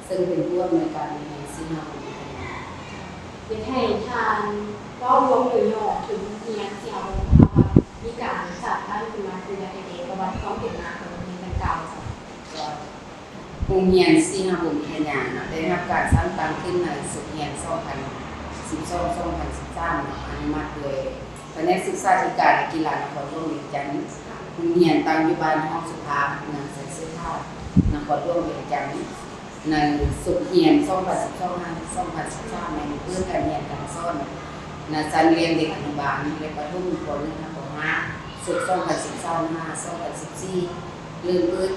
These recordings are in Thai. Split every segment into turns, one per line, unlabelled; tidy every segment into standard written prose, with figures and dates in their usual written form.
ซึ่งเป็นผู้อำนวยการในซีนาบุรี
เป็นให้ทานก็รวมโดยย่อถึงเรียนที่เอาว่ามีการจัดตั้งขึ้นมาคือในประวัติความเป็นมาของโรงเรียนดังกล่าว
โรงเรียนซีนาบุรีได้รับการสร้างตั้งขึ้นในสุดเรียน2012-2013อนุมัติโดยคณะศึกษาธิการและกีฬานครหลวงเวียงจันทร์โรงเรียนตั้งอยู่บ้านห้องสุภาพเมืองแสนสุภาพนครหลวงเวียงจันทร์ในสุดเรียน2012-2013ในพื้นการเรียนการสอนในชั้นเรียนเด็กอนุบาลและประถมป .1 ถึงป .5 สุด2013-2014เริ่มเปิด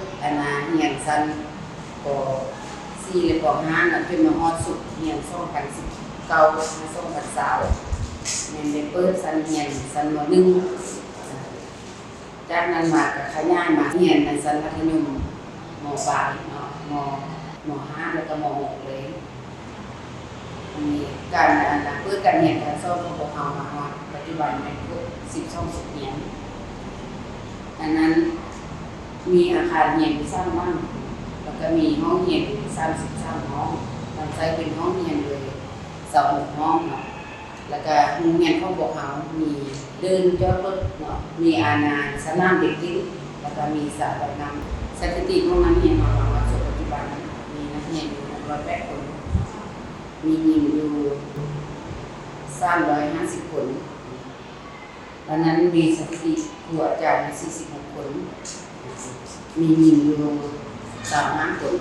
เรียนชั้นป .4 และป .5 จนมาฮอดสุดเรียน2019-2020แม่นได้เปิดชั้นเรียนชั้นม .1 จากนั้นมาก็ขยายมาเรียนในชั้นมัธยมม.ปลายเนาะม.5 แล้วก็ม.6 เลยมีการเปิดการเรียนการสอนของพวกเรามาฮอดปัจจุบันในทุก12สุดเรียนอันนั้นมีอาคารเรียนที่สร้างบ้านแล้วก็มีห้องเรียน33ห้องตั้งใจเป็นห้องเรียนเลย26ห้องเนาะแล้วก็โรงเรียนของพวกเรามีเดินจอดรถเนาะมีสนามเด็กเล่นแล้วก็มีสระว่ายน้ำสถิติของนักเรียนของเราปัจจุบันมีนักเรียนอยู่108คนมีหญิงอยู่350คนดังนั้นมีสถิติครูอาจารย์46คนมีหญิงอยู่35คน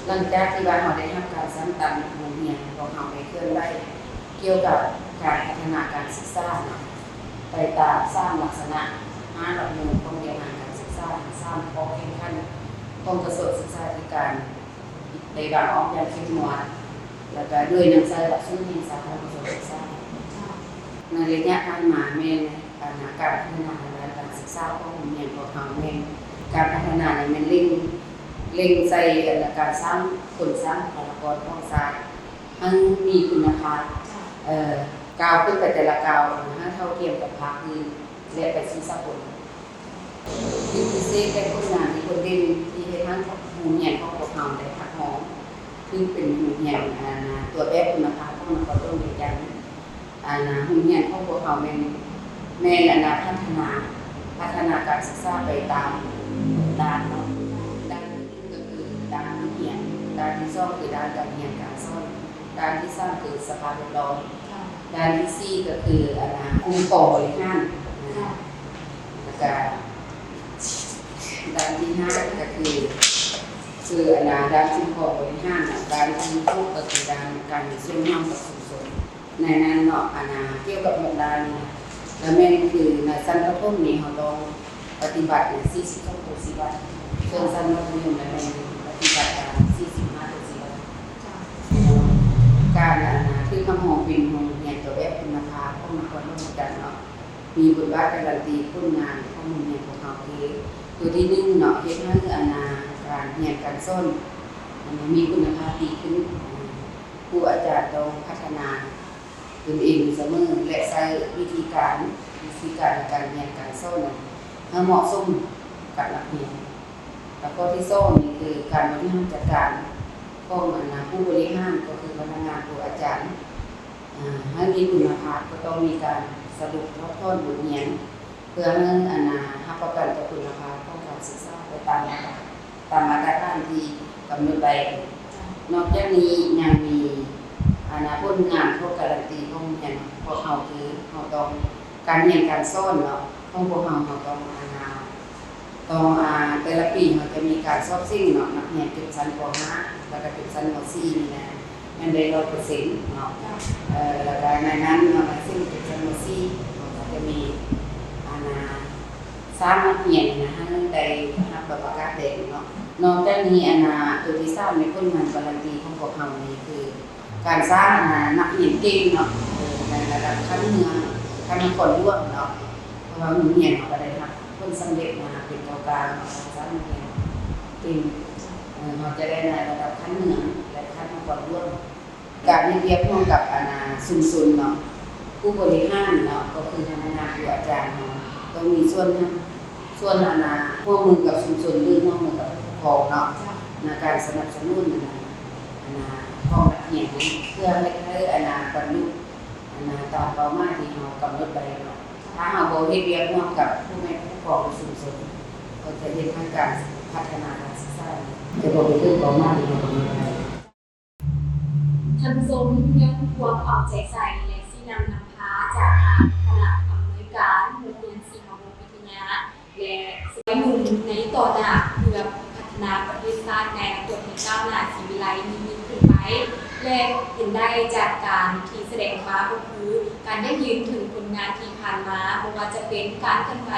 หลังจากที่ว่าเราได้ทำการสร้างตามโรงเรียนของเราไปเคลื่อนไหวเกี่ยวกับการพัฒนาการศึกษาไปตามสร้างลักษณะ5หลักหมู่ของเรียนการศึกษาสร้างข้อแข่งขันของกระทรวงศึกษาธิการในบางออกอย่างเข้มงวดแล้วก็ด้วยหนังสือหลักสูตรแห่งสาธารณสุขศึกษาในระยะผ่านมาแม่การพัฒนาการศึกษาของโรงเรียนของเราแม่การพัฒนาในมันเร่งใส่การสร้างคนสร้างบุคลากรของศาสตร์ให้มีคุณภาพก้าวขึ้นไปแต่ละก้าวให้เท่าเทียมกับภาคอื่นและไปสู่สากลที่พิเศษได้ผลงานที่คนเด่นที่ให้ทั้งโรงเรียนของพวกเราได้พักหอมซึ่งเป็นโรงเรียนตัวแบบคุณภาพของนครหลวงเวียงจันทร์โรงเรียนของพวกเราแม่พัฒนาการศึกษาไปตามด้านเนาะด้านที่ก็คือด้านเรียนด้านที่สองคือด้านการเรียนการสอนด้านที่สามคือสภาพแวดล้อมด้านที่สี่ก็คือองค์กรบริหารแล้วก็ด้านที่ห้าก็คือด้านองค์กรบริหารด้านที่หกก็คือด้านการมีส่วนร่วมกับชุมชนในนั้นเนาะเกี่ยวกับหมวดด้านนี้แล้วแม่นคือในชั้นประถมนี่เราต้องปฏิบัติ42ตัวสิวัตส่วนชั้นมัธยมนั้นปฏิบัติการ45ตัวสิวัตการที่คำหองเป็นโรงเรียนตัวแบบคุณภาพของนครหลวงเวียงจันทร์เนาะมีบทบาทการันตีผลงานของโรงเรียนของเราตัวที่1เนาะเฮ็ดให้การเรียนการสอนมีคุณภาพดีขึ้นครูอาจารย์ต้องพัฒนาตนเองเสมอและใช้วิธีการในการเรียนการสอนให้เหมาะสมกับนักเรียนแล้วก็ที่2นี่คือการบริหารจัดการของผู้บริหารก็คือพนักงานครูอาจารย์ให้มีคุณภาพก็ต้องมีการสรุปทบทวนบทเรียนเพื่อให้รับประกันต่อคุณภาพของการศึกษาไปตามมาตรฐานที่กำหนดไว้นอกจากนี้ยังมีผลงานของการันตีของโรงเรียนพวกเราคือเราต้องการเรียนการสอนเนาะของพวกเราต้องแต่ละปีเราจะมีการสอบซิ่งเนาะนักเรียนจบชั้นป .5 แล้วก็จบชั้นม .4 นี่นะมันได้ 100% เนาะแล้วก็ในนั้นเนาะซึ่งจบชั้นม .4 เราจะมีสร้างนักเรียนให้ได้รับประกาศเด็กเนาะนอกจากนี้ตัวที่3ในผลงานการันตีของพวกเรานี่คือการสร้างนักเรียนเก่งเนาะในระดับขั้นเมืองขั้นนครหลวงเนาะเพราะว่าโรงเรียนเราก็ได้รับผลสำเร็จเป็นกลางสร้างนักเรียนเก่งเราจะได้ในระดับขั้นเมืองและขั้นนครหลวงการเรียนร่วมกับชุมชนเนาะผู้บริหารเนาะก็คือพนักงานครูอาจารย์เนาะต้องมีส่วนร่วมมือกับชุมชนหรือร่วมมือกับผู้ปกครองเนาะในการสนับสนุนให้ ห้องนักเรียนนั้นเพื่อให้บรรลุตามเป้าหมายที่เรากำหนดไว้เนาะถ้าเราบ่เฮ็ดเวียกร่วมกับผู้แม่ผู้ปกครองชุมชนก็จะเฮ็ดให้การพัฒนาการศึกษาจะบ่ไปถึงเป้าหมายที่เรากำหนดไว้
ท่านผู้ชมยังควรเอาใจใส่และสินำพาจากทางคณะอำนวยการโรงเรียนศรีมวงศ์วิทยาและสนับสนุนในต่อหน้าเพื่อพัฒนาประเทศชาติในอนาคตให้ก้าวหน้าศรีวิไลมียิ่งขึ้นไปและเห็นได้จากการที่แสดงมาก็คือการได้ยืนถึงผลงานที่ผ่านมาไม่ว่าจะเป็นการเคลื่อนไหว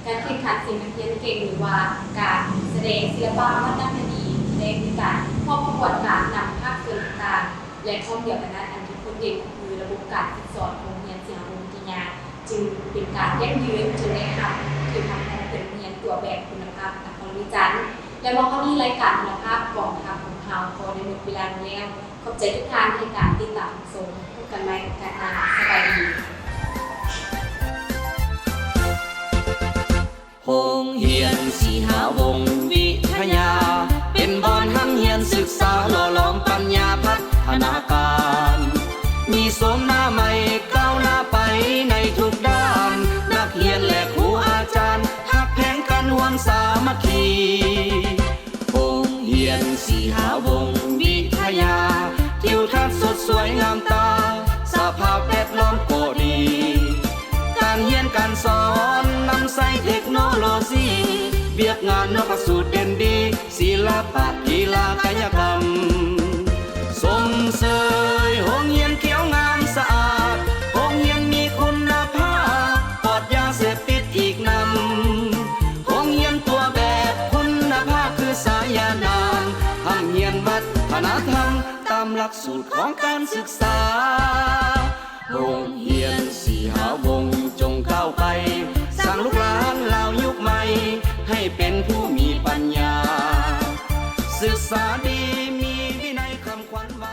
การแข่งขันศิลปะเก่งหรือว่าการแสดงศิลปะวรรณคดีแสดงในการพบประกวดการนำภาพส่วนต่างและข้อเดียวกันนั้นอันที่คนเด่นคือระบบการฝึกสอนของโรงเรียนศรีมวงศ์วิทยาจึงเป็นการยั่งยืนจนได้ทำที่ทำให้เป็นโรงเรียนตัวแบบคุณภาพตามความวิจารณ์และมองเข้านี้รายการคุณภาพกองทัพของเราพอได้หมดเวลาแล้วขอบใจทุกท่านในการติดตามชมพบกันใหม่ในการหน้าสบายดี
โรงเรียนศรีหาวงศ์วิทยาเป็นบ่อนห้ำเรียนศึกษาหล่อหลอมปัญญาพัฒนาการมีโสมหน้าใหม่ก้าวหน้าไปในทุกด้านนักเรียนและครูอาจารย์หักแพงกันร่วมสามัคคีโรงเรียนศรีหาวงศ์วิทยาทิวทัศน์สดสวยงามตาสภาพแวดล้อมก็ดีการเรียนการสอนนำใส่เทคโนโลยีเวียกงานนอกสูตรเด่นดีศิลปะกีฬากายกรรมส่งเสริมโรงเรียนเขียวงามสะอาดโรงเรียนมีคุณภาพปลอดยาเสพติดอีกนำโรงเรียนตัวแบบคุณภาพคือสายานานห้ำเรียนวัฒนธรรมตามหลักสูตรของการศึกษาโรงเรียนศรีหาวงศ์จงก้าวไปสร้างลูกหลานเหล่ายุคใหม่ให้เป็นผู้มีปัญญาศึกษาดีมีวินัยคำขวัญว่า